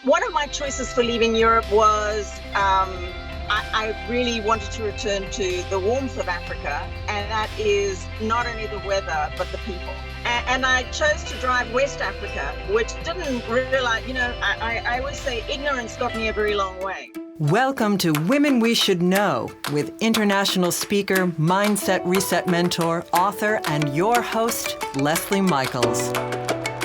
One of my choices for leaving Europe was I really wanted to return to the warmth of Africa, and that is not only the weather, but the people. And I chose to drive West Africa, which didn't realize, I always say ignorance got me a very long way. Welcome to Women We Should Know with international speaker, mindset reset mentor, author, and your host, Leslie Michaels.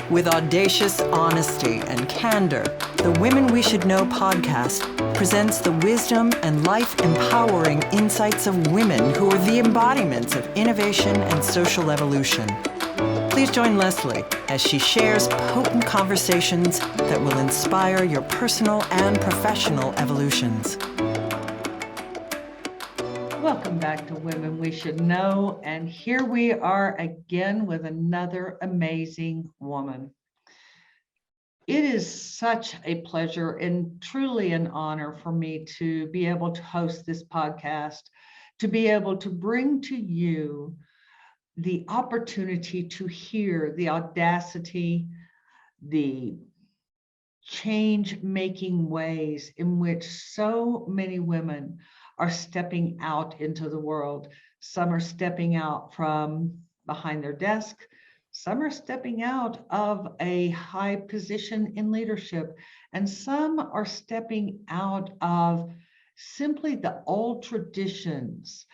With audacious honesty and candor, the Women We Should Know podcast presents the wisdom and life-empowering insights of women who are the embodiments of innovation and social evolution. Please join Leslie as she shares potent conversations that will inspire your personal and professional evolutions. Welcome back to Women We Should Know, and here we are again with another amazing woman. It is such a pleasure and truly an honor for me to be able to host this podcast, to be able to bring to you the opportunity to hear the audacity, the change-making ways in which so many women are stepping out into the world. Some are stepping out from behind their desk. Some are stepping out of a high position in leadership. And some are stepping out of simply the old traditions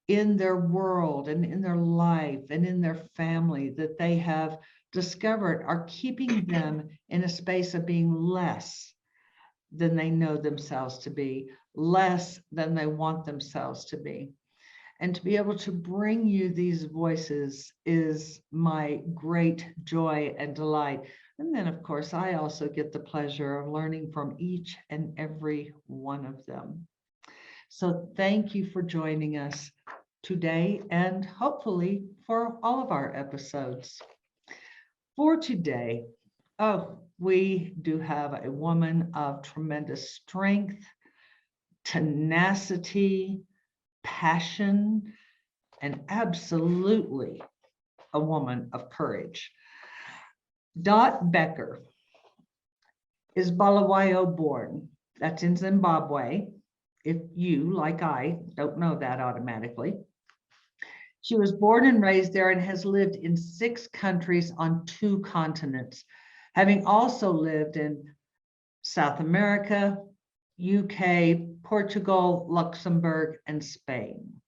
in their world and in their life and in their family that they have discovered are keeping them in a space of being less than they know themselves to be, less than they want themselves to be. And to be able to bring you these voices is my great joy and delight. And then, of course, I also get the pleasure of learning from each and every one of them. So thank you for joining us today and hopefully for all of our episodes. For today, we do have a woman of tremendous strength, tenacity, passion, and absolutely a woman of courage. Dot Bekker is Bulawayo born. That's in Zimbabwe. If you, like I, don't know that automatically. She was born and raised there and has lived in 6 countries on 2 continents, having also lived in South America, UK, Portugal, Luxembourg, and Spain.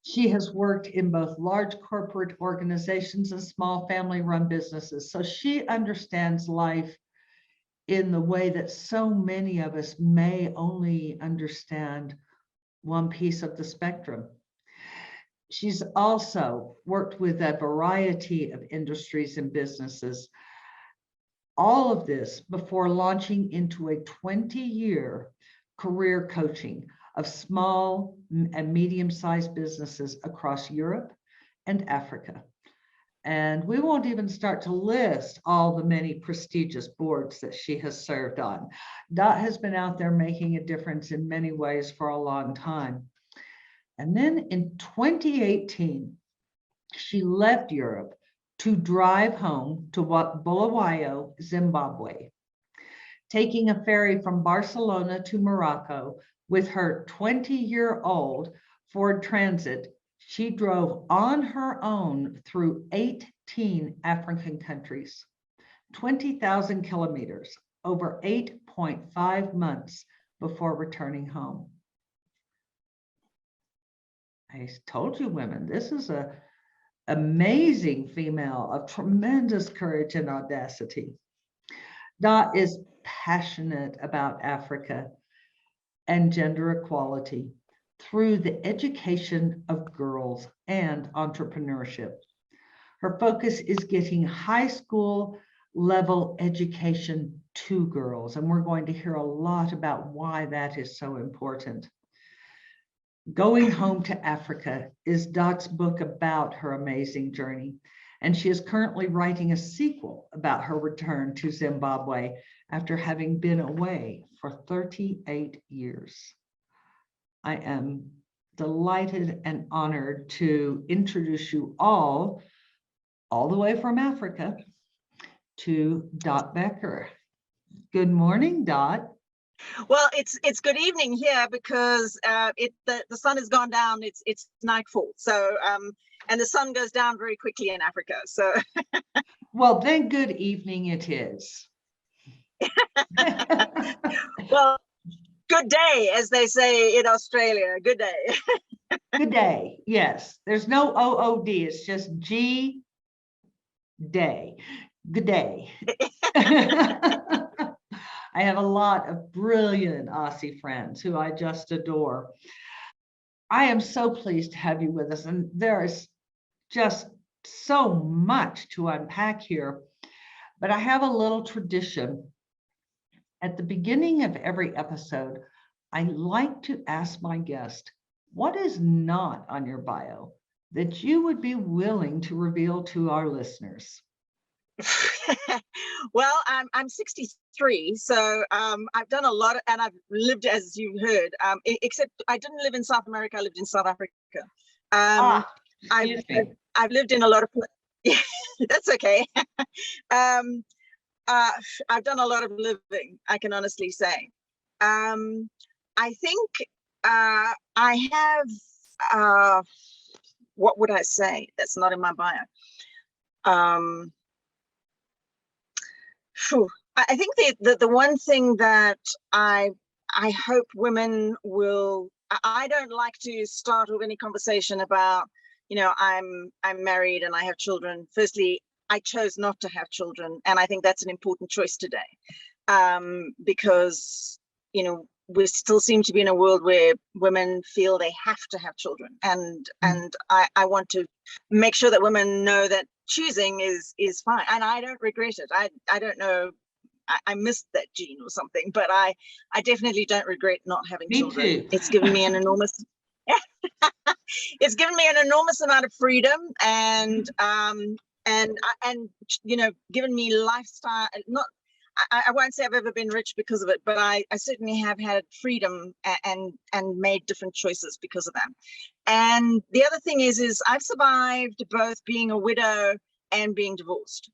She has worked in both large corporate organizations and small family-run businesses, so she understands life in the way that so many of us may only understand one piece of the spectrum. She's also worked with a variety of industries and businesses. All of this before launching into a 20-year career coaching of small and medium-sized businesses across Europe and Africa. And we won't even start to list all the many prestigious boards that she has served on. Dot has been out there making a difference in many ways for a long time. And then in 2018, she left Europe to drive home to Bulawayo, Zimbabwe. Taking a ferry from Barcelona to Morocco with her 20-year-old Ford Transit, she drove on her own through 18 African countries, 20,000 kilometers, over 8.5 months before returning home. I told you, women, this is an amazing female of tremendous courage and audacity. Dot is passionate about Africa and gender equality through the education of girls and entrepreneurship. Her focus is getting high school level education to girls, and we're going to hear a lot about why that is so important. Going Home to Africa is Dot's book about her amazing journey, and she is currently writing a sequel about her return to Zimbabwe after having been away for 38 years. I am delighted and honored to introduce you all the way from Africa, to Dot Bekker. Good morning, Dot. Well, it's good evening here because the sun has gone down. It's nightfall. So and the sun goes down very quickly in Africa. So Well, then good evening it is. well, good day, as they say in Australia. Good day. Good day. Yes, there's no OOD. It's just G day. Good day. I have a lot of brilliant Aussie friends who I just adore. I am so pleased to have you with us, and there is just so much to unpack here. But I have a little tradition. At the beginning of every episode, I like to ask my guest, what is not on your bio that you would be willing to reveal to our listeners? Well, I'm 63, so I've done a lot, and I've lived, as you've heard. Except I didn't live in South America; I lived in South Africa. Excuse me. I've lived in a lot of. Yeah, that's okay. um, I've done a lot of living, I can honestly say. I think I have. What would I say? That's not in my bio. I think the one thing that I hope women will. I don't like to start with any conversation about, I'm married and I have children. Firstly, I chose not to have children, and I think that's an important choice today, because we still seem to be in a world where women feel they have to have children, and I want to make sure that women know that choosing is fine, and I don't regret it. I don't know, I missed that gene or something, but I definitely don't regret not having children. Me too. It's given me an enormous it's given me an enormous amount of freedom, and given me lifestyle. Not, I won't say I've ever been rich because of it, but I certainly have had freedom and made different choices because of that. And the other thing is I've survived both being a widow and being divorced.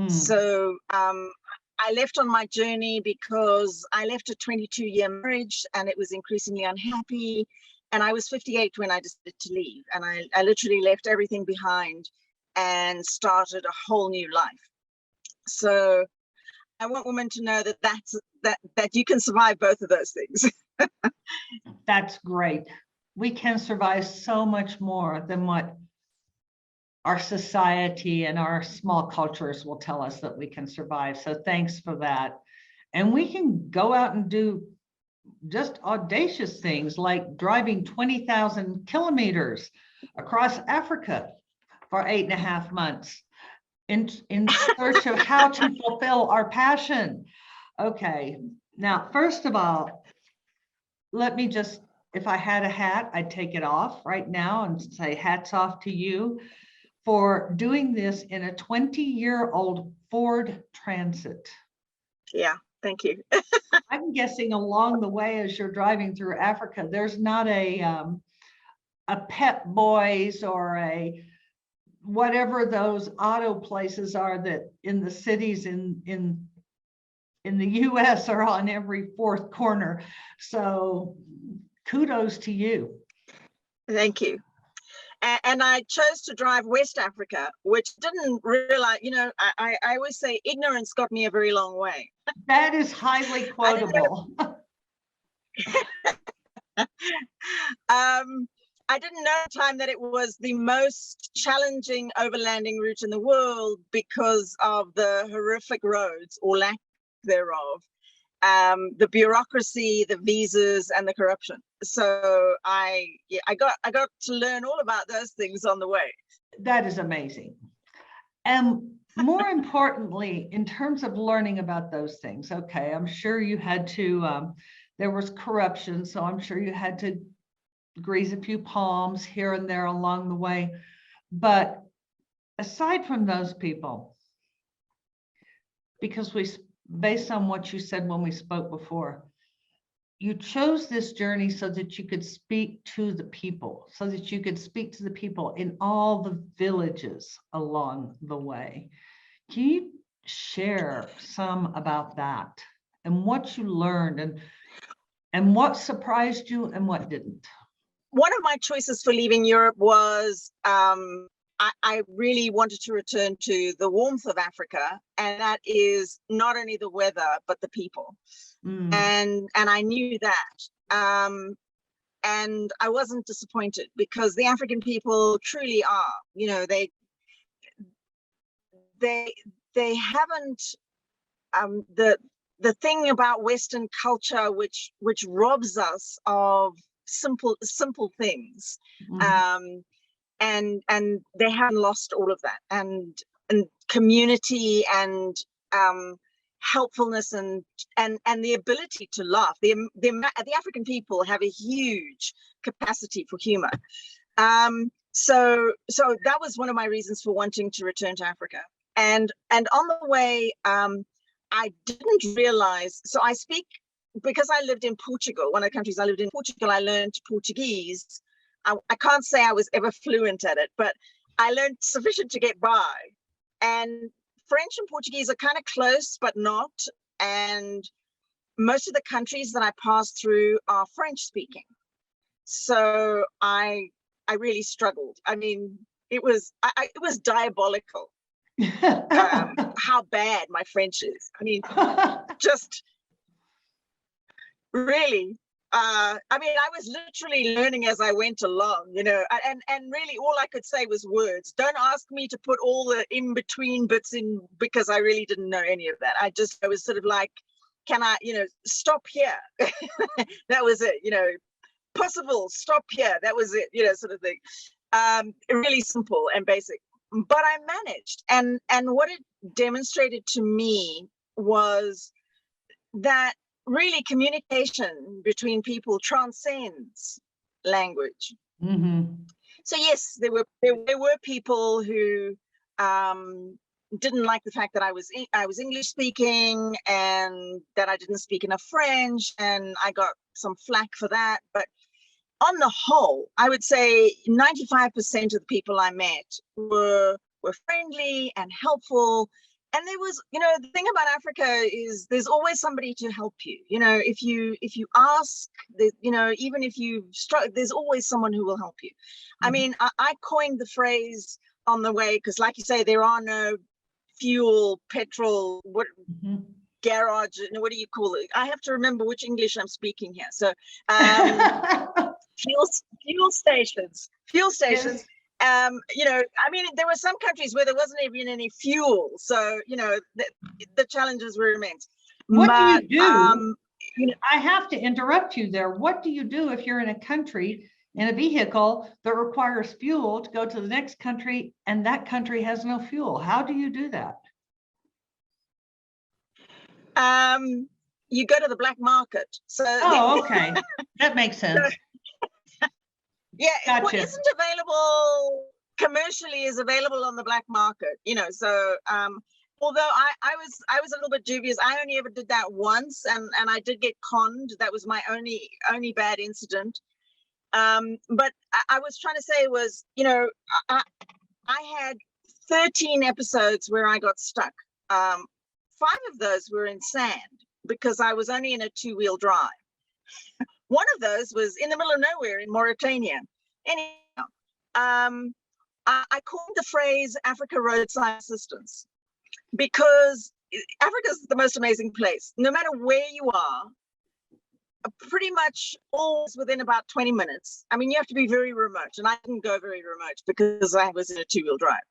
So I left on my journey because I left a 22-year marriage, and it was increasingly unhappy. And I was 58 when I decided to leave, and I literally left everything behind and started a whole new life. So I want women to know that you can survive both of those things. That's great. We can survive so much more than what our society and our small cultures will tell us that we can survive. So thanks for that. And we can go out and do just audacious things like driving 20,000 kilometers across Africa for 8.5 months in search of how to fulfill our passion. Okay, now, first of all, let me just, if I had a hat, I'd take it off right now and say hats off to you for doing this in a 20-year-old Ford Transit. Yeah, thank you. I'm guessing along the way as you're driving through Africa, there's not a Pep Boys or a whatever those auto places are that in the cities in the US are on every fourth corner. So kudos to you. Thank you. And I chose to drive West Africa, which didn't realize, I always say ignorance got me a very long way. That is highly quotable. I didn't know at the time that it was the most challenging overlanding route in the world because of the horrific roads or lack thereof, the bureaucracy, the visas, and the corruption. So I got to learn all about those things on the way. That is amazing. And more importantly, in terms of learning about those things, okay, I'm sure you had to, there was corruption, so I'm sure you had to grease a few palms here and there along the way. But aside from those people, because based on what you said when we spoke before, you chose this journey so that you could speak to the people, so that you could speak to the people in all the villages along the way. Can you share some about that? and what you learned, and what surprised you and what didn't? One of my choices for leaving Europe was I really wanted to return to the warmth of Africa, and that is not only the weather but the people. And I knew that, and I wasn't disappointed, because the African people truly are, you know, they haven't the thing about Western culture which robs us of simple things. And they haven't lost all of that, and community, and helpfulness, and the ability to laugh. The African people have a huge capacity for humor. So that was one of my reasons for wanting to return to Africa. And on the way, I didn't realize, so I speak, because I lived in Portugal, one of the countries I lived in, Portugal, I learned Portuguese. I can't say I was ever fluent at it, but I learned sufficient to get by. And French and Portuguese are kind of close, but not. And most of the countries that I passed through are French speaking. So I really struggled. I mean, it was diabolical. How bad my French is. I mean, just really. I mean, I was literally learning as I went along, you know, and really all I could say was words. Don't ask me to put all the in-between bits in, because I really didn't know any of that. I was sort of like, can I, you know, stop here? That was it, you know, possible, stop here. That was it, you know, sort of thing. Really simple and basic. But I managed, and what it demonstrated to me was that really communication between people transcends language. So yes, there were people who didn't like the fact that I was English speaking, and that I didn't speak enough French, and I got some flack for that. But on the whole, I would say 95% of the people I met were friendly and helpful. And there was, you know, the thing about Africa is there's always somebody to help you. You know, if you ask, you know, even if you struggle, there's always someone who will help you. I mean, I coined the phrase on the way, because like you say, there are no fuel, petrol, garage, what do you call it? I have to remember which English I'm speaking here. So fuel stations. Yes. You know, I mean, there were some countries where there wasn't even any fuel, so you know the challenges were immense. What do you do? You know, I have to interrupt you there. What do you do if you're in a country in a vehicle that requires fuel to go to the next country, and that country has no fuel? How do you do that? You go to the black market. So okay, that makes sense. Yeah, gotcha. What isn't available commercially is available on the black market, you know. So although I was a little bit dubious. I only ever did that once, and I did get conned. That was my only bad incident. But I was trying to say was, you know, I had 13 episodes where I got stuck. 5 of those were in sand, because I was only in a 2-wheel drive. One of those was in the middle of nowhere in Mauritania. Anyhow, I coined the phrase Africa roadside assistance, because Africa is the most amazing place. No matter where you are, pretty much always within about 20 minutes. I mean, you have to be very remote, and I didn't go very remote because I was in a 2-wheel drive.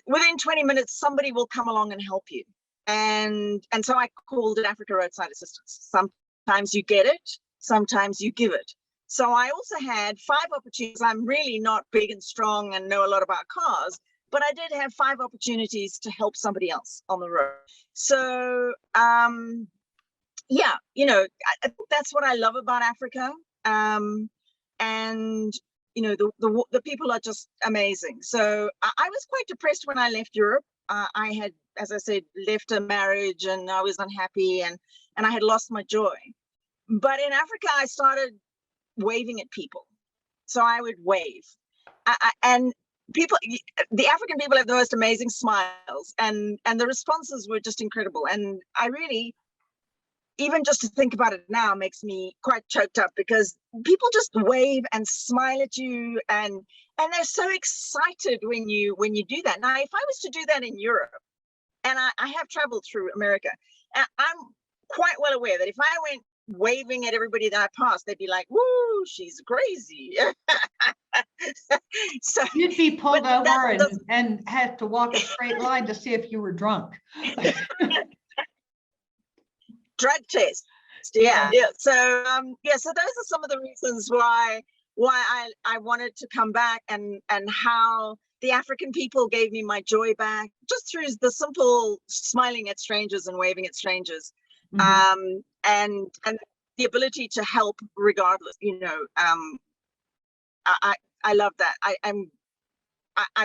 Within 20 minutes, somebody will come along and help you. And so I called it Africa roadside assistance. Sometimes you get it, sometimes you give it. So I also had 5 opportunities. I'm really not big and strong and know a lot about cars, but I did have 5 opportunities to help somebody else on the road. So yeah, you know, I think that's what I love about Africa. And you know, the people are just amazing. So I was quite depressed when I left Europe. I had, as I said, left a marriage, and I was unhappy, and I had lost my joy. But in Africa, I started waving at people. So I would wave. And people, the African people have the most amazing smiles, and the responses were just incredible. And I really, even just to think about it now makes me quite choked up, because people just wave and smile at you, and they're so excited when you do that. Now, if I was to do that in Europe, and I have traveled through America, I'm quite well aware that if I went waving at everybody that I passed, they'd be like, "Woo, she's crazy." So You'd be pulled over doesn't and have to walk a straight line to see if you were drunk. drug test. Yeah. So so those are some of the reasons why I wanted to come back, and how the African people gave me my joy back just through the simple smiling at strangers and waving at strangers. And the ability to help regardless, I love that.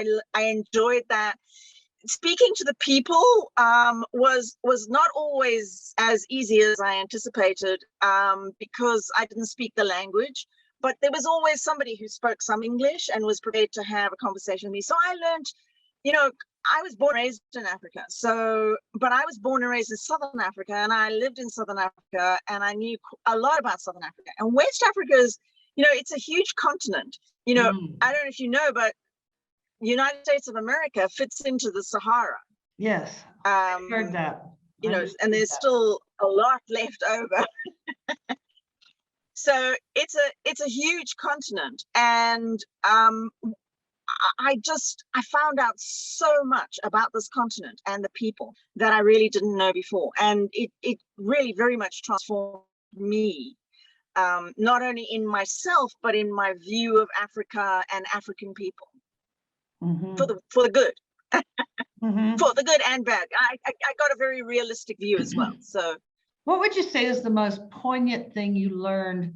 I enjoyed that. Speaking to the people was not always as easy as I anticipated, because I didn't speak the language, but there was always somebody who spoke some English and was prepared to have a conversation with me. So I learned, I was born and raised in Africa. But I was born and raised in Southern Africa, and I lived in Southern Africa, and I knew a lot about Southern Africa. And West Africa is, it's a huge continent. I don't know if you know, but United States of America fits into the Sahara. Yes, I heard that. And there's still a lot left over. So it's a huge continent, and I found out so much about this continent and the people that I really didn't know before, and it really very much transformed me, not only in myself but in my view of Africa and African people. For the good. For the good and bad. I got a very realistic view as well. So what would you say is the most poignant thing you learned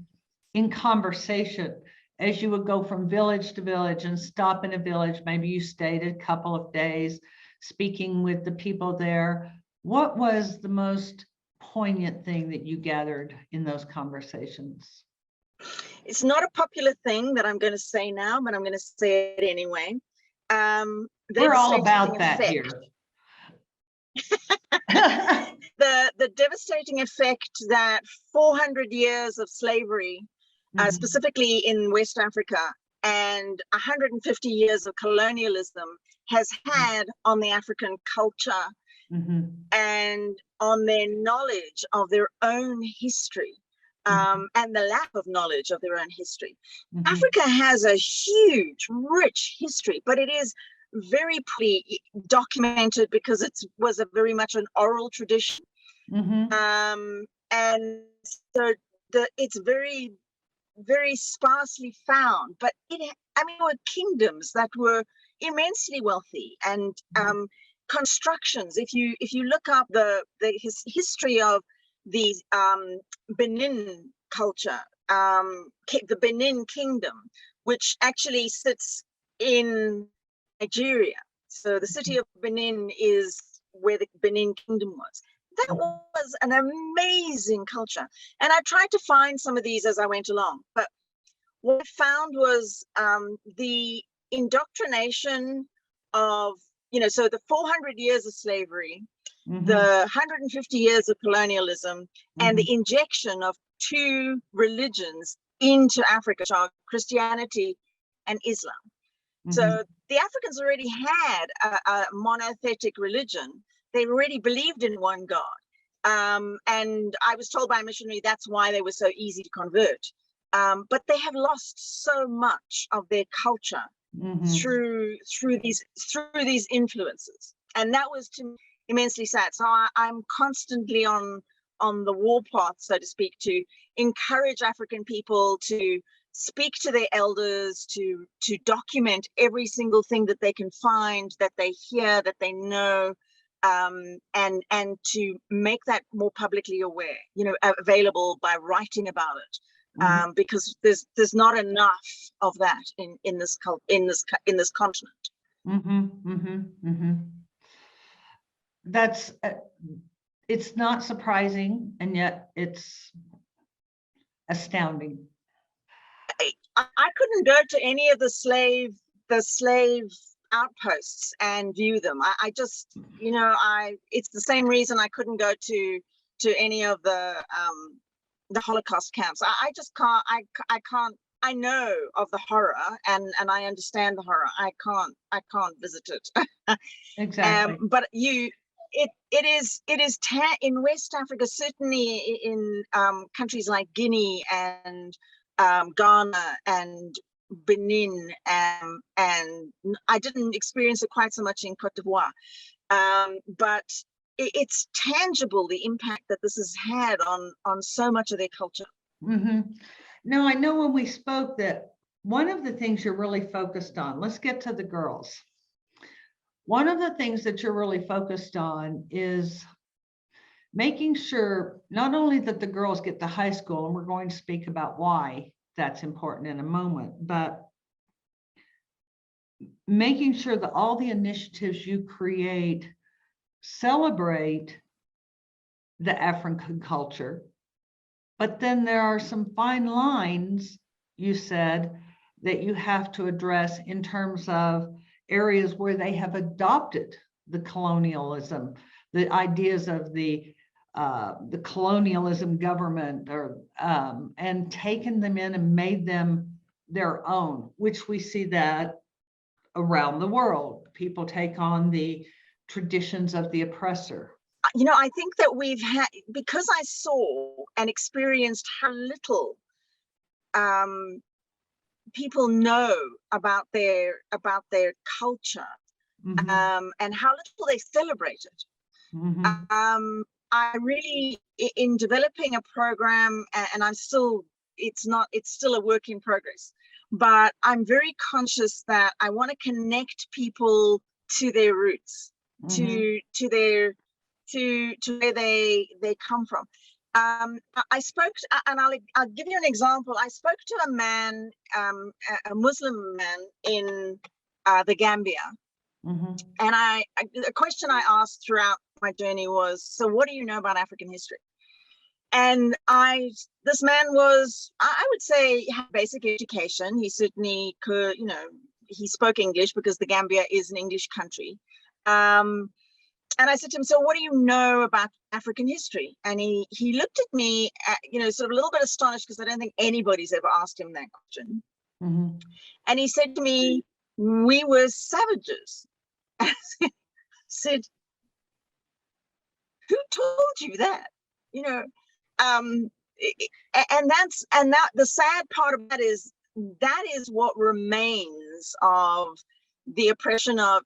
in conversation as you would go from village to village and stop in a village? Maybe you stayed a couple of days speaking with the people there. What was the most poignant thing that you gathered in those conversations? It's not a popular thing that I'm going to say now, but I'm going to say it anyway. We're all about that here. The devastating effect that 400 years of slavery, specifically in West Africa, and 150 years of colonialism has had on the African culture, and on their knowledge of their own history, and the lack of knowledge of their own history. Africa has a huge, rich history, but it is very poorly documented because it was very much an oral tradition. And so it's very, very sparsely found. But there were kingdoms that were immensely wealthy, and constructions. If you look up the history of the Benin culture, the Benin Kingdom, which actually sits in Nigeria. So the city of Benin is where the Benin Kingdom was. That was an amazing culture. And I tried to find some of these as I went along. But what I found was the indoctrination of, so the 400 years of slavery, the 150 years of colonialism, and the injection of two religions into Africa, which are Christianity and Islam. So the Africans already had a monotheistic religion. They already believed in one God. And I was told by a missionary that's why they were so easy to convert. But they have lost so much of their culture through these influences. And that was, to me, immensely sad. So I'm constantly on the warpath, so to speak, to encourage African people to speak to their elders, to document every single thing that they can find, that they hear, that they know, and to make that more publicly aware, available by writing about it, because there's not enough of that in this continent. That's it's not surprising, and yet it's astounding. I couldn't go to any of the slave the slave outposts and view them. I just, it's the same reason I couldn't go to any of the Holocaust camps. I just can't. I can't. I know of the horror, and I understand the horror. I can't visit it. Exactly. But it is in West Africa, certainly in countries like Guinea and Ghana and Benin, and I didn't experience it quite so much in Cote d'Ivoire, but it's tangible, the impact that this has had on so much of their culture. Mm-hmm. Now, I know when we spoke that one of the things you're really focused on, let's get to the girls. One of the things that you're really focused on is making sure not only that the girls get to high school, and we're going to speak about why that's important in a moment, but making sure that all the initiatives you create celebrate the African culture. But then there are some fine lines, you said, that you have to address in terms of areas where they have adopted the colonialism, the ideas of the colonialism government, or and taken them in and made them their own, which we see that around the world. People take on the traditions of the oppressor. I think that we've had, because I saw and experienced how little people know about their culture, Mm-hmm. and how little they celebrate it. Mm-hmm. I really, in developing a program, and it's still a work in progress, but I'm very conscious that I want to connect people to their roots, Mm-hmm. to where they come from. I spoke, and I'll give you an example. I spoke to a man, a Muslim man in the Gambia, Mm-hmm. and a question I asked throughout my journey was, so what do you know about African history? And this man was, I would say, had basic education. He certainly could, he spoke English because the Gambia is an English country. And I said to him, so what do you know about African history? And he looked at me, sort of a little bit astonished, because I don't think anybody's ever asked him that question. Mm-hmm. And he said to me, we were savages. I said, who told you that? And the sad part of that is what remains of the oppression of,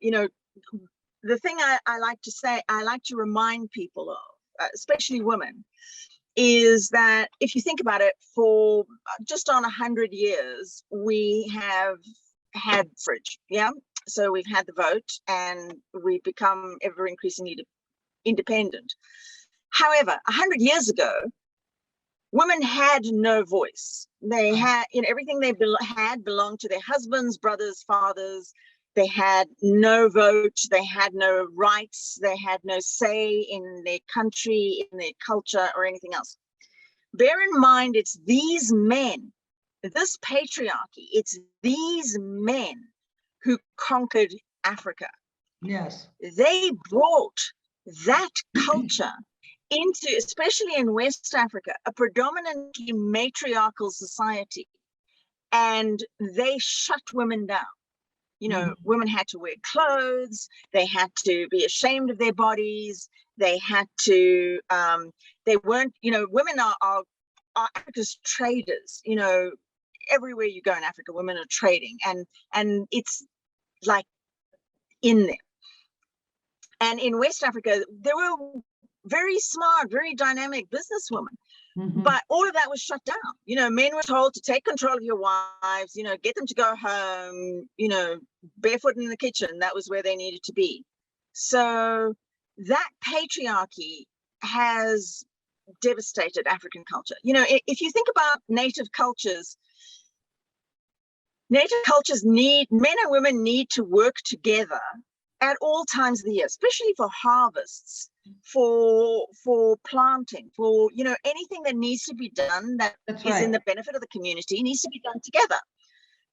the thing I like to say, I like to remind people of, especially women, is that if you think about it, for just on 100 years, we have had suffrage, yeah? So we've had the vote, and we've become ever increasingly independent. However, 100 years ago, women had no voice. They had, everything they had belonged to their husbands, brothers, fathers. They had no vote. They had no rights. They had no say in their country, in their culture, or anything else. Bear in mind, it's these men, this patriarchy, it's these men who conquered Africa. Yes. They brought that culture into, especially in West Africa, a predominantly matriarchal society, and they shut women down. Women had to wear clothes, they had to be ashamed of their bodies, they had to, they weren't, women are Africa's traders. Everywhere you go in Africa, women are trading, and it's like in them. And in West Africa, there were very smart, very dynamic businesswomen. Mm-hmm. But all of that was shut down. Men were told to take control of your wives, get them to go home, barefoot in the kitchen. That was where they needed to be. So that patriarchy has devastated African culture. If you think about native cultures need, men and women need to work together at all times of the year, especially for harvests, for planting, for anything that needs to be done that is in the benefit of the community needs to be done together.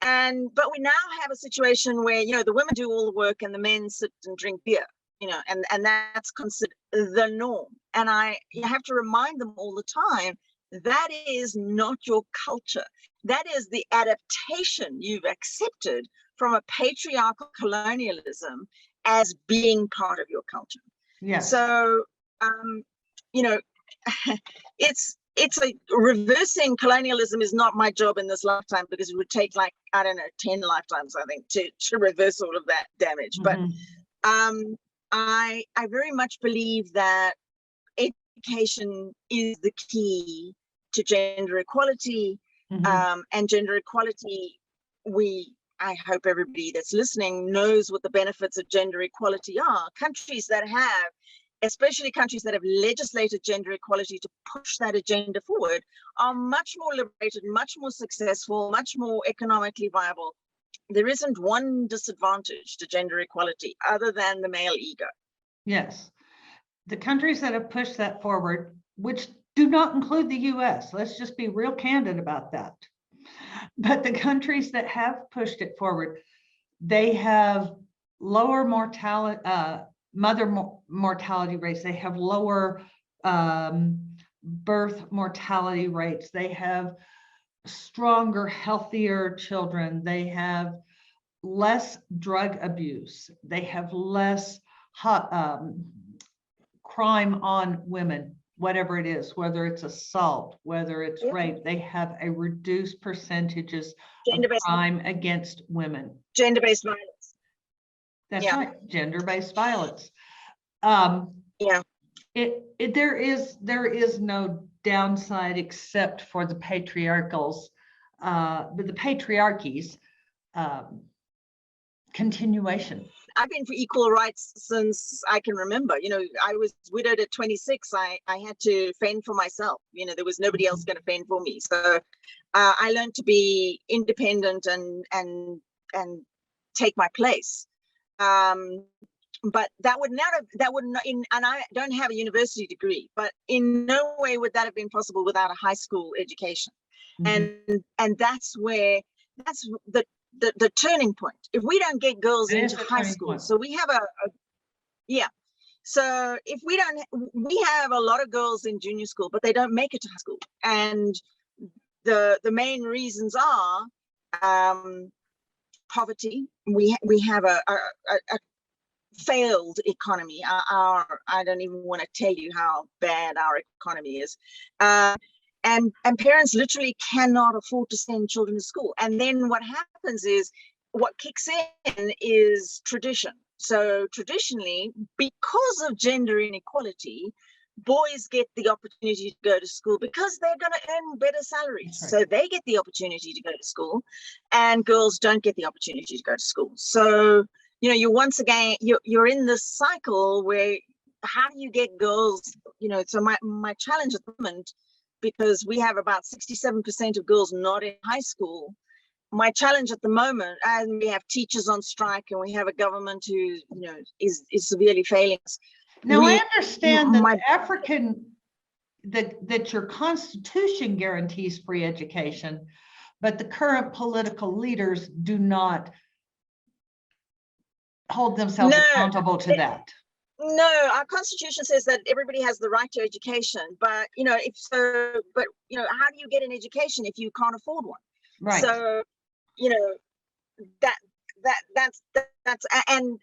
But we now have a situation where, the women do all the work and the men sit and drink beer, and that's considered the norm. And you have to remind them all the time, that is not your culture. That is the adaptation you've accepted from a patriarchal colonialism as being part of your culture. Yeah. So, it's a reversing colonialism is not my job in this lifetime, because it would take 10 lifetimes, I think, to reverse all of that damage. Mm-hmm. But I very much believe that education is the key to gender equality. Mm-hmm. And gender equality, I hope everybody that's listening knows what the benefits of gender equality are. Countries that have, especially countries that have legislated gender equality to push that agenda forward, are much more liberated, much more successful, much more economically viable. There isn't one disadvantage to gender equality other than the male ego. Yes. The countries that have pushed that forward, which do not include the US, let's just be real candid about that. But the countries that have pushed it forward, they have lower mortality, mother mortality rates. They have lower birth mortality rates. They have stronger, healthier children. They have less drug abuse. They have less crime on women, whatever it is, whether it's assault, whether it's rape. They have a reduced percentages of crime against women. Gender-based violence. That's right, gender-based violence. There is no downside except for the patriarchals, the patriarchy's continuation. I've been for equal rights since I can remember. I was widowed at 26. I had to fend for myself. There was nobody else going to fend for me. So I learned to be independent and take my place. But that would not, and I don't have a university degree, but in no way would that have been possible without a high school education. Mm-hmm. And that's the turning point. If we don't get girls into high school, so we have so if we have a lot of girls in junior school, but they don't make it to high school. And the main reasons are poverty. We have a failed economy. I don't even want to tell you how bad our economy is. And parents literally cannot afford to send children to school. And then what happens is, what kicks in is tradition. So traditionally, because of gender inequality, boys get the opportunity to go to school because they're going to earn better salaries. Right. So they get the opportunity to go to school, and girls don't get the opportunity to go to school. So, you're once again, you're in this cycle where, how do you get girls, so my challenge at the moment, because we have about 67% of girls not in high school. My challenge at the moment, and we have teachers on strike, and we have a government who, is severely failing us. Now, I understand that that your Constitution guarantees free education, but the current political leaders do not hold themselves accountable to that. No, our Constitution says that everybody has the right to education, but how do you get an education if you can't afford one? Right. So, that's and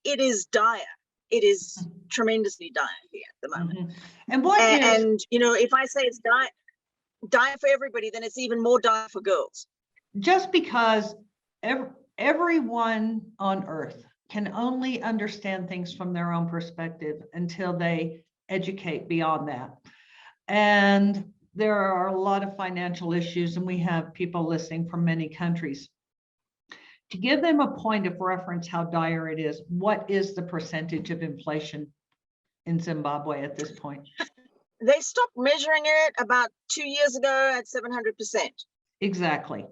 it is dire. It is tremendously dire here at the moment. Mm-hmm. And if I say it's dire for everybody, then it's even more dire for girls. Just because everyone on earth can only understand things from their own perspective until they educate beyond that. And there are a lot of financial issues, and we have people listening from many countries. To give them a point of reference how dire it is, what is the percentage of inflation in Zimbabwe at this point? They stopped measuring it about 2 years ago at 700%. Exactly.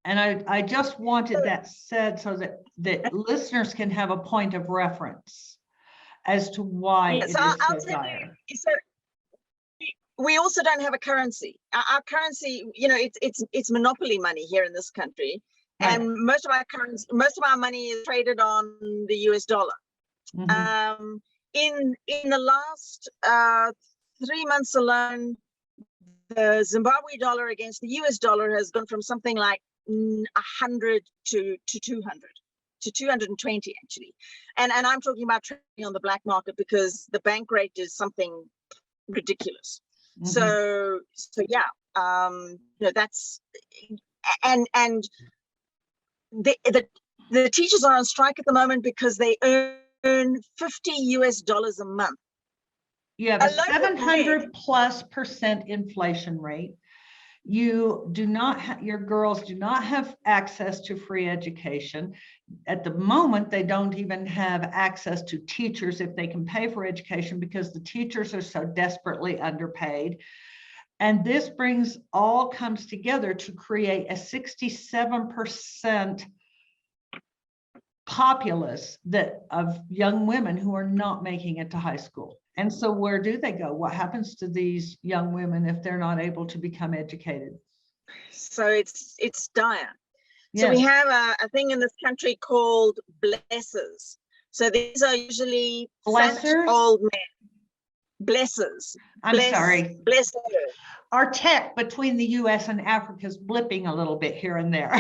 And I just wanted that said so that listeners can have a point of reference as to why it is so dire. So we also don't have a currency. Our currency, it's monopoly money here in this country. Right. And most of our money is traded on the US dollar. In the last 3 months alone, the Zimbabwe dollar against the US dollar has gone from something like 100 to 200 to 220 actually. And I'm talking about trading on the black market because the bank rate is something ridiculous. So yeah, that's, and the teachers are on strike at the moment because they earn $50 US a month. You have a 700+% inflation rate. You do not your girls do not have access to free education. At the moment, they don't even have access to teachers if they can pay for education because the teachers are so desperately underpaid. And this comes together to create a 67% populace of young women who are not making it to high school. And so where do they go? What happens to these young women if they're not able to become educated? So it's dire. Yes. So we have a thing in this country called blessers. So these are usually fat old men. Blessers. Sorry. Blessers. Our tech between the US and Africa is blipping a little bit here and there.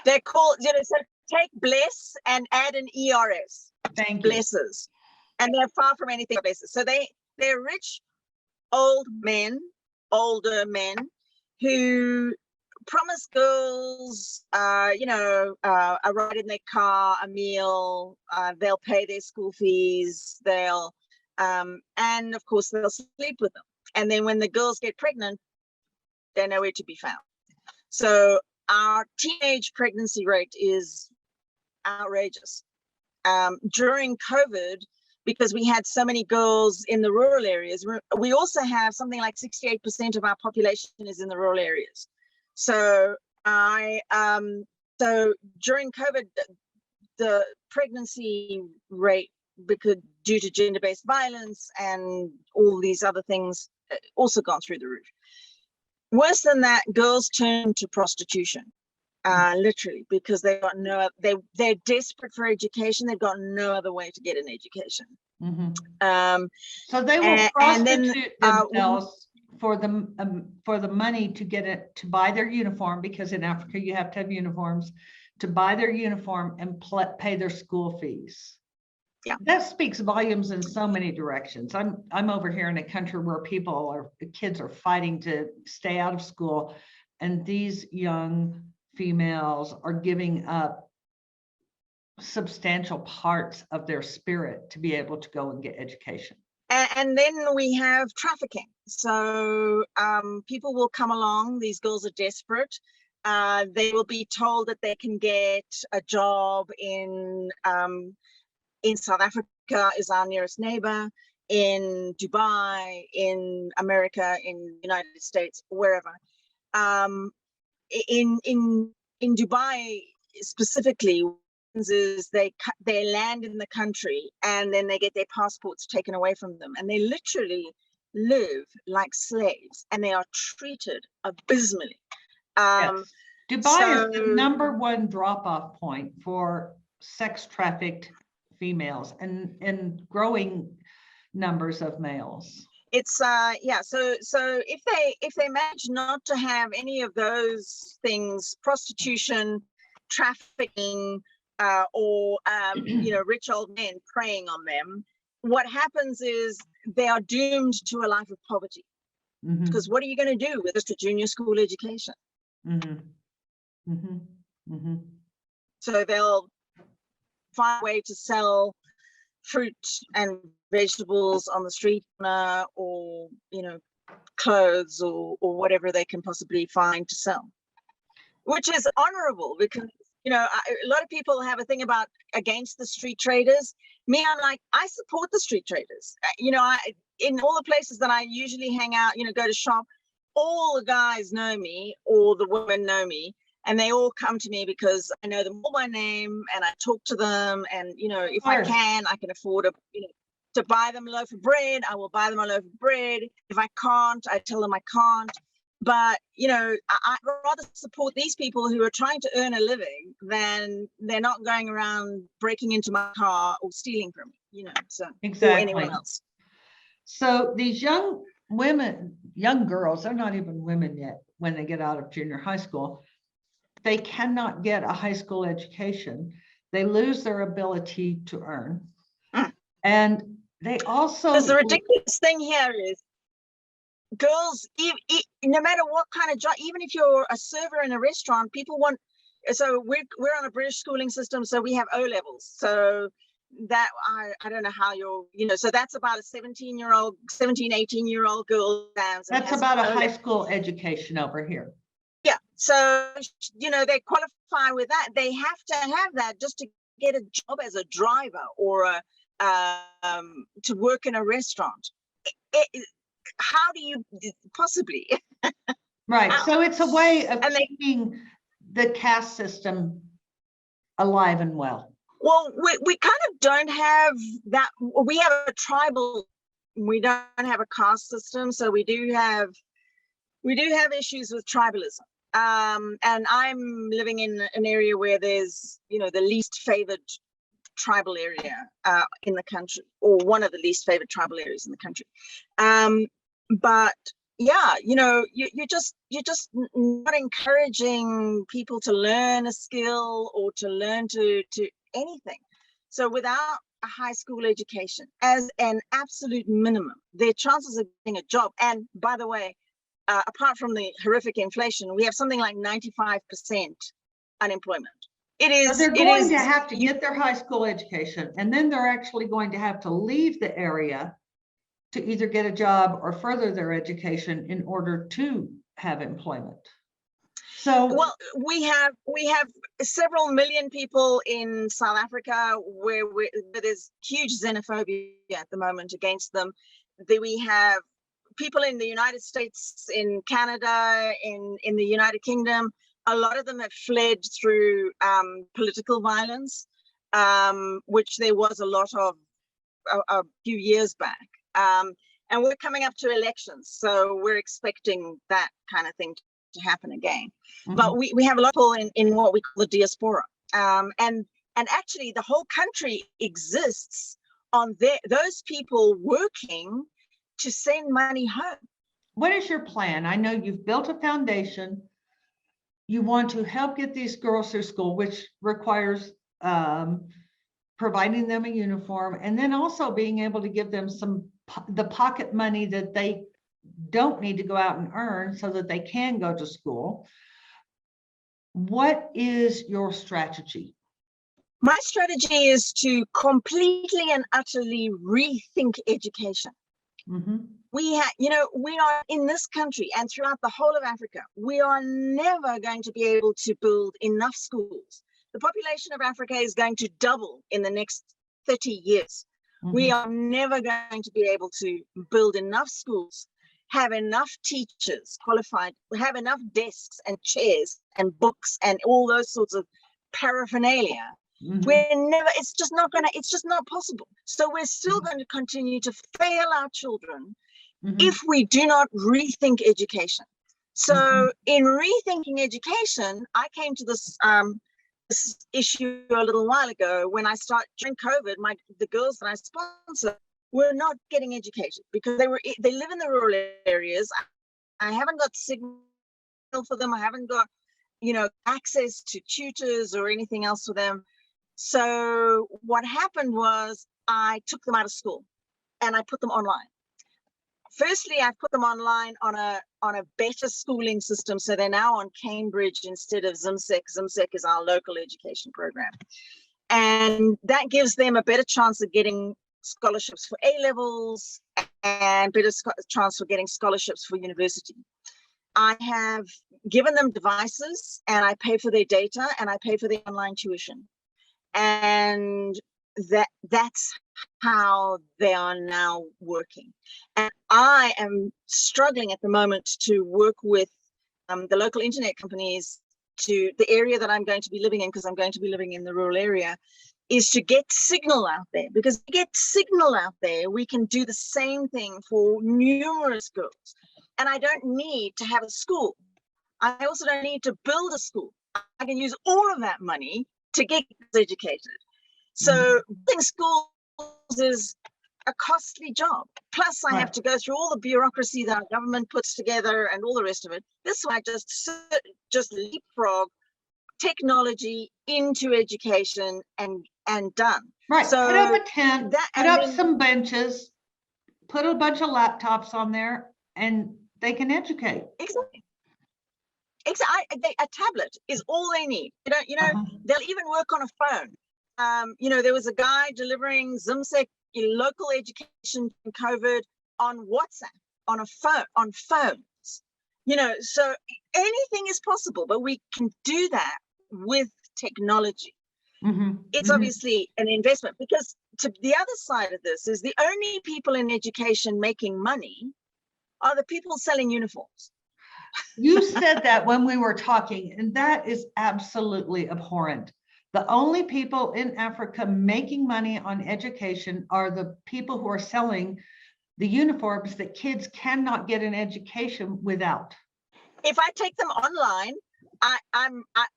They're called, so take bless and add an ERS. Thank you. Blessers. And they're far from anything but blessers. So they're rich, older men who promise girls, a ride in their car, a meal, they'll pay their school fees, and of course they'll sleep with them. And then when the girls get pregnant, they're nowhere to be found. So our teenage pregnancy rate is outrageous. During COVID, because we had so many girls in the rural areas, we also have something like 68% of our population is in the rural areas. So so during COVID, the pregnancy rate, because due to gender-based violence and all these other things, also gone through the roof. Worse than that, girls turn to prostitution, literally, because they're desperate for education. They've got no other way to get an education. So they will prostitute themselves for the money to buy their uniform, because in Africa you have to have uniforms, to buy their uniform and pay their school fees. Yeah, that speaks volumes in so many directions. I'm over here in a country where kids are fighting to stay out of school, and these young females are giving up substantial parts of their spirit to be able to go and get education. And then we have trafficking. So people will come along. These girls are desperate. They will be told that they can get a job in South Africa, is our nearest neighbor, in Dubai, in America, in the United States, wherever. In Dubai specifically, is they land in the country and then they get their passports taken away from them, and they literally live like slaves, and they are treated abysmally. Yes. Dubai is the #1 drop-off point for sex trafficked females and growing numbers of males. It's so if they manage not to have any of those things, prostitution, trafficking, or rich old men preying on them, what happens is they are doomed to a life of poverty. Because what are you going to do with just a junior school education? So they'll find a way to sell fruit and vegetables on the street, or clothes or whatever they can possibly find to sell, which is honorable, because a lot of people have a thing against the street traders. Me, I'm like, I support the street traders. In all the places that I usually hang out, go to shop, all the guys know me, or the women know me, and they all come to me because I know them all by name, and I talk to them, and if I can afford to buy them a loaf of bread, I will buy them a loaf of bread. If I can't, I tell them I can't. But, I'd rather support these people who are trying to earn a living than they're not going around breaking into my car or stealing from me, so or anyone else. So these young women, young girls, they're not even women yet when they get out of junior high school. They cannot get a high school education. They lose their ability to earn. And they also... Because the ridiculous thing here is girls, no matter what kind of job, even if you're a server in a restaurant, people want, so we're on a British schooling system, so we have O levels. So that I don't know how so that's about a 17, 18-year-old girl. That's about a high school education over here. Yeah. So, they qualify with that. They have to have that just to get a job as a driver or to work in a restaurant. How do you possibly? Right. So it's a way of keeping the caste system alive and well. Well, we kind of don't have that. We have a tribal. We don't have a caste system, so we do have issues with tribalism. And I'm living in an area where there's, the least favored tribal area in the country, or one of the least favored tribal areas in the country. But yeah, you're just not encouraging people to learn a skill or to learn to anything. So without a high school education as an absolute minimum, their chances of getting a job, and by the way, apart from the horrific inflation, we have something like 95% unemployment. It is. So they're going to have to get their high school education, and then they're actually going to have to leave the area to either get a job or further their education in order to have employment. So, well, we have several million people in South Africa where there's huge xenophobia at the moment against them. We have people in the United States, in Canada, in the United Kingdom. A lot of them have fled through political violence, which there was a lot of a few years back. And we're coming up to elections, so we're expecting that kind of thing to happen again. Mm-hmm. But we have a lot of people in what we call the diaspora. And actually the whole country exists on those people working to send money home. What is your plan? I know you've built a foundation. You want to help get these girls through school, which requires providing them a uniform, and then also being able to give them the pocket money that they don't need to go out and earn so that they can go to school. What is your strategy? My strategy is to completely and utterly rethink education. Mm-hmm. We are in this country and throughout the whole of Africa, we are never going to be able to build enough schools. The population of Africa is going to double in the next 30 years. Mm-hmm. We are never going to be able to build enough schools, have enough teachers qualified, have enough desks and chairs and books and all those sorts of paraphernalia. Mm-hmm. It's just not possible. So we're still mm-hmm. going to continue to fail our children mm-hmm. if we do not rethink education. So mm-hmm. in rethinking education, I came to this issue a little while ago when I started during COVID. The girls that I sponsor were not getting educated because they live in the rural areas. I haven't got signal for them. I haven't got access to tutors or anything else for them. So what happened was I took them out of school and I put them online. Firstly, I put them online on a better schooling system. So they're now on Cambridge instead of ZIMSEC. ZIMSEC is our local education program. And that gives them a better chance of getting scholarships for A-levels and better chance for getting scholarships for university. I have given them devices and I pay for their data and I pay for their online tuition. And that's how they are now working. And I am struggling at the moment to work with the local internet companies to the area that I'm going to be living in, because I'm going to be living in the rural area, is to get signal out there, because if we get signal out there, we can do the same thing for numerous girls. And I don't need to have a school. I also don't need to build a school. I can use all of that money to get educated. So building schools is a costly job. Plus, I have to go through all the bureaucracy that our government puts together and all the rest of it. This is why I just leapfrog technology into education and done. Right. So put up a tent, put up some benches, put a bunch of laptops on there, and they can educate. Exactly. A tablet is all they need. They'll even work on a phone. There was a guy delivering Zimsec local education in COVID on WhatsApp, on a phone, on phones. So anything is possible, but we can do that with technology. It's obviously an investment, because to the other side of this is the only people in education making money are the people selling uniforms. You said that when we were talking, and that is absolutely abhorrent. The only people in Africa making money on education are the people who are selling the uniforms that kids cannot get an education without. If I take them online, I have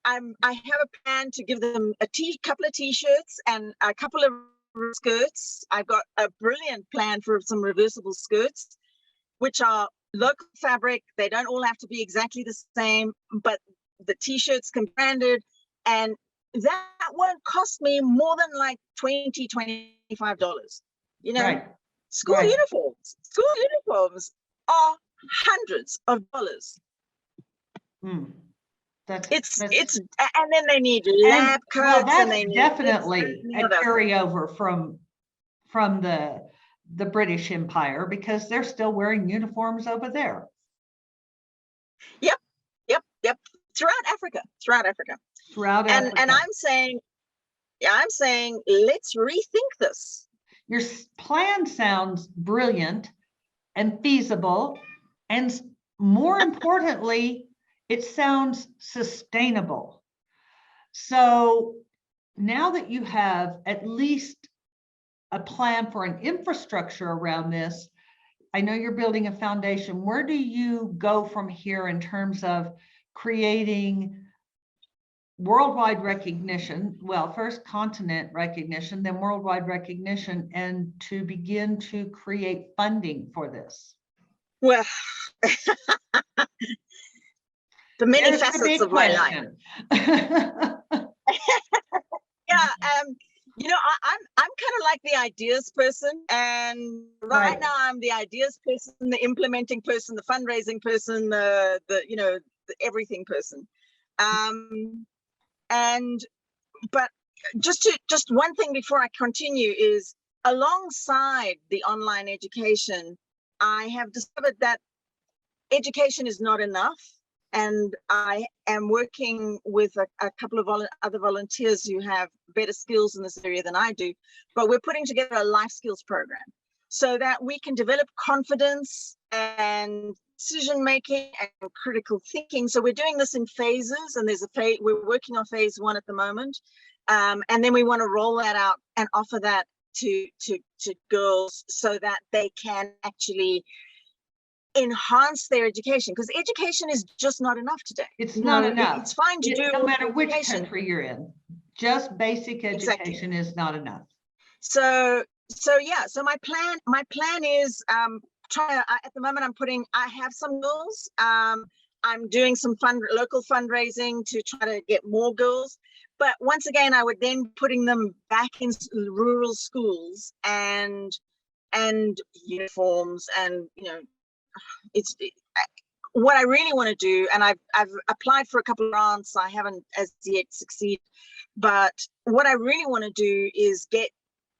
a plan to give them a couple of t-shirts and a couple of skirts. I've got a brilliant plan for some reversible skirts, which are local fabric. They don't all have to be exactly the same, but the t-shirts can be branded, and that won't cost me more than like $25. Right. School uniforms are hundreds of dollars. It's and then they need lab coats. Well, that's and they need definitely a carryover from the British Empire, because they're still wearing uniforms over there. Yep. Throughout Africa. And I'm saying let's rethink this. Your plan sounds brilliant and feasible, and more importantly, it sounds sustainable. So now that you have at least a plan for an infrastructure around this, I know you're building a foundation. Where do you go from here in terms of creating worldwide recognition? Well, first continent recognition, then worldwide recognition, and to begin to create funding for this? Well, the many facets of my life. Yeah, I'm kind of like the ideas person, and right now I'm the ideas person, the implementing person, the fundraising person, the everything person. But just one thing before I continue is, alongside the online education, I have discovered that education is not enough. And I am working with a couple of other volunteers who have better skills in this area than I do. But we're putting together a life skills program so that we can develop confidence and decision-making and critical thinking. So we're doing this in phases, and we're working on phase 1 at the moment. And then we want to roll that out and offer that to girls so that they can actually enhance their education, because education is just not enough today. It's not enough. It's fine to do no matter which country you're in. Just basic education is not enough. So my plan is at the moment I have some girls. I'm doing some local fundraising to try to get more girls. But once again, I would then putting them back in rural schools and uniforms, and it's what I really want to do. And I've applied for a couple of grants. I haven't as yet succeeded, but what I really want to do is get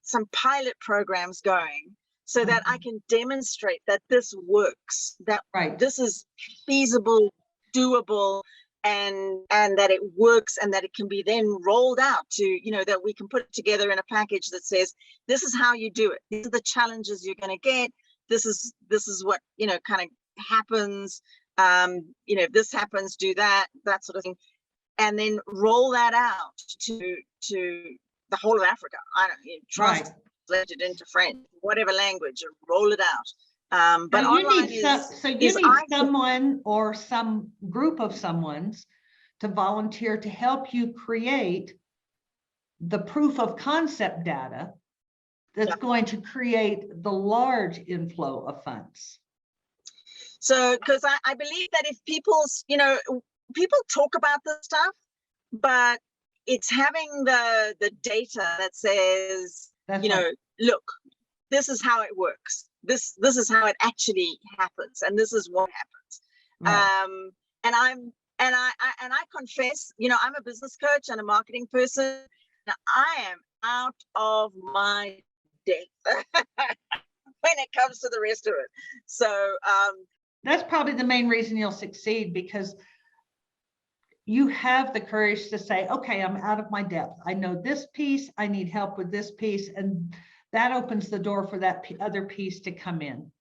some pilot programs going so that I can demonstrate that this works, that this is feasible, doable, and that it works, and that it can be then rolled out to, that we can put it together in a package that says, this is how you do it. These are the challenges you're going to get. This is what, kind of happens. If this happens, do that sort of thing. And then roll that out to the whole of Africa. I don't translate it into French, whatever language, and roll it out. But now you online need someone or some group of someone's to volunteer to help you create the proof of concept data that's going to create the large inflow of funds. So, because I believe that if people talk about this stuff, but it's having the data that says, look, this is how it works. This is how it actually happens, and this is what happens. Right. And I confess, I'm a business coach and a marketing person. Now I am out of my depth when it comes to the rest of it. So that's probably the main reason you'll succeed, because you have the courage to say, okay, I'm out of my depth. I know this piece, I need help with this piece. And that opens the door for that other piece to come in.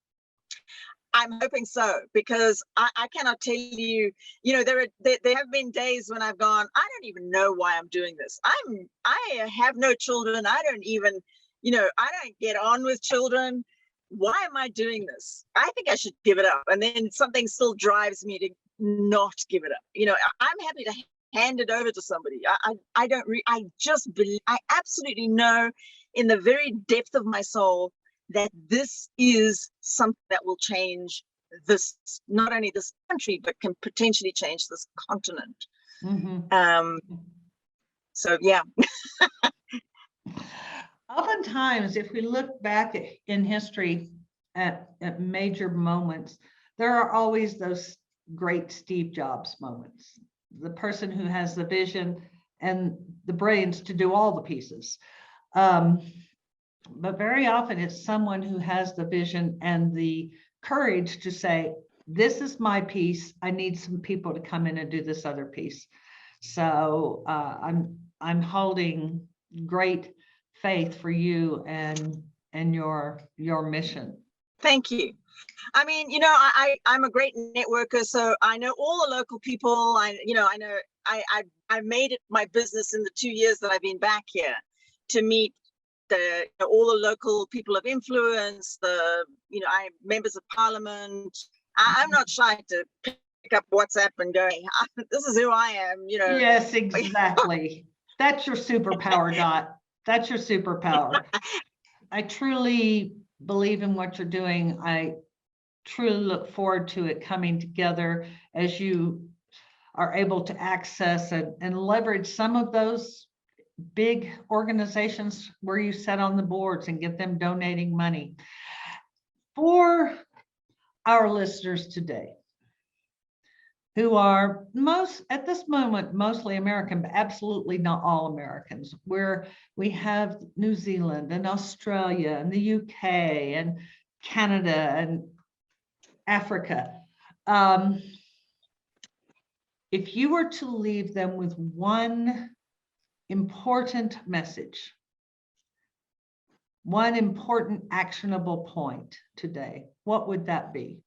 I'm hoping so, because I cannot tell you, there have been days when I've gone, I don't even know why I'm doing this. I have no children. I don't even, I don't get on with children. Why am I doing this? I think I should give it up. And then something still drives me to not give it up. I'm happy to hand it over to somebody. I just believe, I absolutely know in the very depth of my soul that this is something that will change this, not only this country, but can potentially change this continent. Mm-hmm. So yeah. Oftentimes, if we look back in history at major moments, there are always those great Steve Jobs moments. The person who has the vision and the brains to do all the pieces. But very often it's someone who has the vision and the courage to say, this is my piece. I need some people to come in and do this other piece. So I'm holding great faith for you and your mission. Thank you. I mean, I'm a great networker, so I know all the local people. I made it my business in the 2 years that I've been back here to meet all the local people of influence, members of parliament. I'm not shy to pick up WhatsApp and go, this is who I am, Yes, exactly. That's your superpower, Dot. That's your superpower. I truly believe in what you're doing. I truly look forward to it coming together as you are able to access and leverage some of those big organizations where you sit on the boards and get them donating money. For our listeners today, who are at this moment, mostly American, but absolutely not all Americans, where we have New Zealand and Australia and the UK and Canada and Africa. If you were to leave them with one important message, one important actionable point today, what would that be?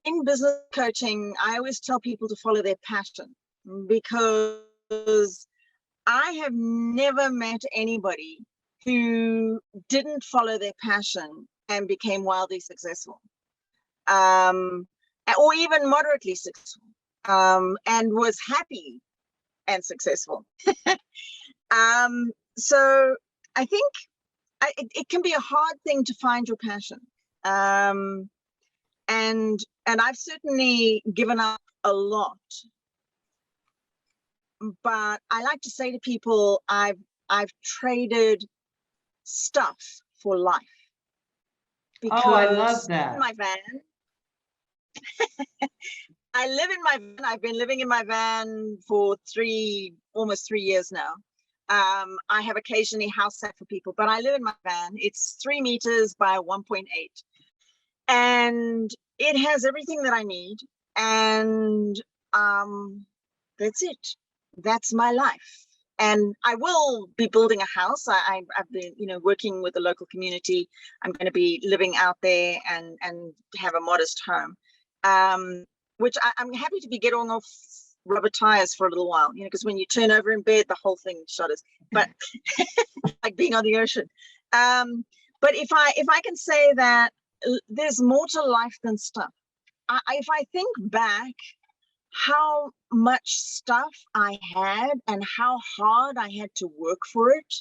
In business coaching, I always tell people to follow their passion, because I have never met anybody who didn't follow their passion and became wildly successful, or even moderately successful, and was happy and successful. So I think it can be a hard thing to find your passion. And I've certainly given up a lot, but I like to say to people, I've traded stuff for life. Because I love that. My van. I live in my van. I've been living in my van for almost 3 years now. I have occasionally house sat for people, but I live in my van. It's 3 meters by 1.8. And it has everything that I need. And that's it. That's my life. And I will be building a house. I've been, working with the local community. I'm going to be living out there and have a modest home, which I'm happy to be getting off rubber tires for a little while, because when you turn over in bed, the whole thing shudders. But like being on the ocean. But if I can say that there's more to life than stuff. If I think back how much stuff I had and how hard I had to work for it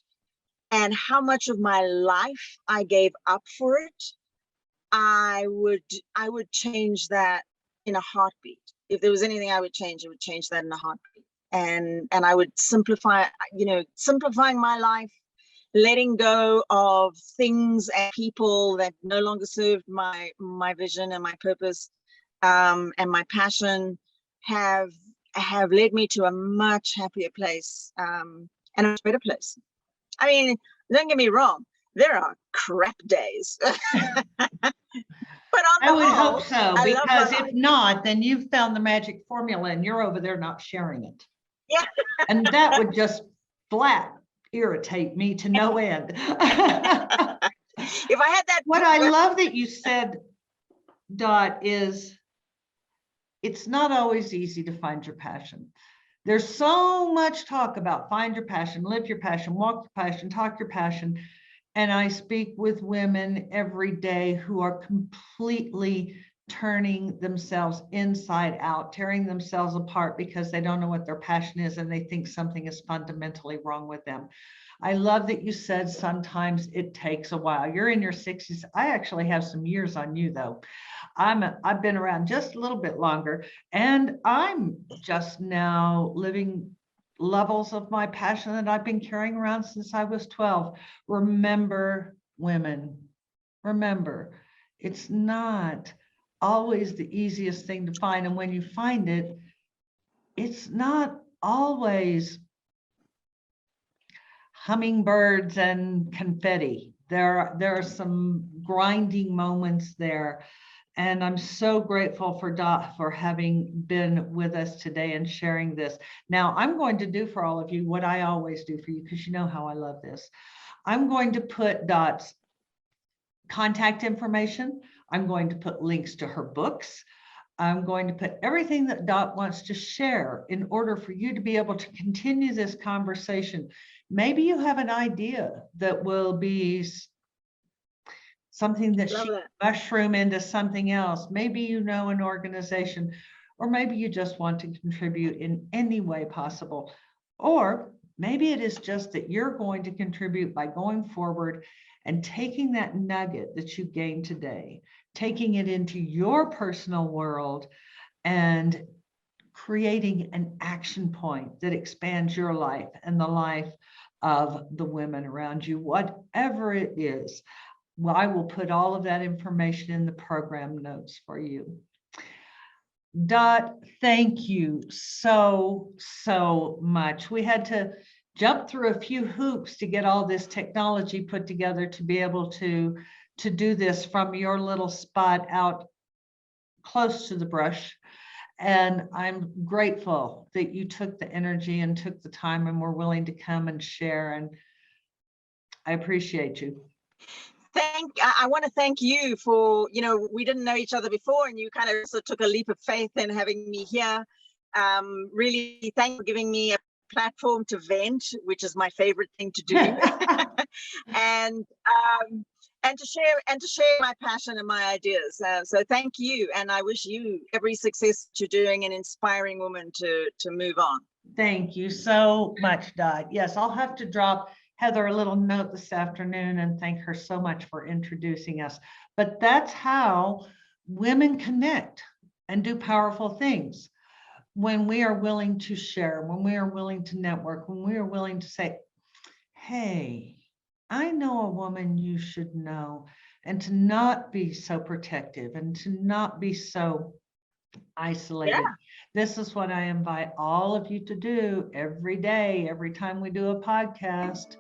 and how much of my life I gave up for it, I would change that in a heartbeat. If there was anything I would change that in a heartbeat. And I would simplifying my life, letting go of things and people that no longer served my vision and my purpose, and my passion have led me to a much happier place, and a much better place. I mean, don't get me wrong, there are crap days. But on the I would whole, hope so, I love because my if life. not, then you've found the magic formula and you're over there not sharing it. Yeah. And that would just flat irritate me to no end. If I had that. What I love that you said, Dot, is it's not always easy to find your passion. There's so much talk about find your passion, live your passion, walk your passion, talk your passion. And I speak with women every day who are completely turning themselves inside out, tearing themselves apart because they don't know what their passion is and they think something is fundamentally wrong with them. I love that you said sometimes it takes a while. You're in your 60s. I actually have some years on you, though. I've been around just a little bit longer, and I'm just now living levels of my passion that I've been carrying around since I was 12. Remember, women, remember, it's not always the easiest thing to find. And when you find it, it's not always hummingbirds and confetti. There are some grinding moments there. And I'm so grateful for Dot for having been with us today and sharing this. Now, I'm going to do for all of you what I always do for you, because you know how I love this. I'm going to put Dot's contact information. I'm going to put links to her books. I'm going to put everything that Dot wants to share in order for you to be able to continue this conversation. Maybe you have an idea that will be something that she can mushroom into something else. Maybe you know an organization, or maybe you just want to contribute in any way possible. Or maybe it is just that you're going to contribute by going forward and taking that nugget that you gained today, taking it into your personal world and creating an action point that expands your life and the life of the women around you, whatever it is. Well, I will put all of that information in the program notes for you. Dot, thank you so much. We had to jump through a few hoops to get all this technology put together to be able to do this from your little spot out close to the brush. And I'm grateful that you took the energy and took the time and were willing to come and share. And I appreciate you. I want to thank you for, we didn't know each other before, and you kind of also took a leap of faith in having me here. Really, thank you for giving me a platform to vent, which is my favorite thing to do. and to share my passion and my ideas. So thank you, and I wish you every success you're doing and inspiring women to move on. Thank you so much, Dot. Yes, I'll have to drop Heather a little note this afternoon and thank her so much for introducing us. But that's how women connect and do powerful things. When we are willing to share, when we are willing to network, when we are willing to say, hey, I know a woman you should know, and to not be so protective and to not be so isolated. Yeah. This is what I invite all of you to do every day, every time we do a podcast.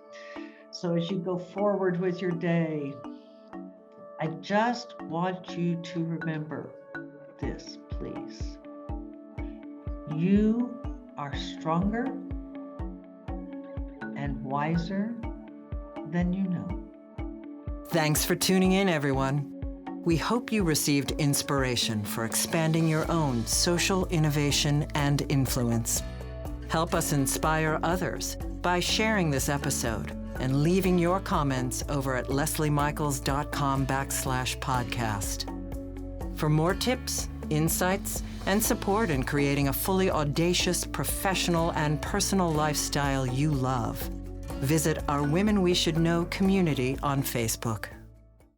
So as you go forward with your day, I just want you to remember this, please. You are stronger and wiser than you know. Thanks for tuning in, everyone. We hope you received inspiration for expanding your own social innovation and influence. Help us inspire others by sharing this episode and leaving your comments over at lesliemichaels.com/podcast. For more tips, insights, and support in creating a fully audacious, professional, and personal lifestyle you love, visit our Women We Should Know community on Facebook.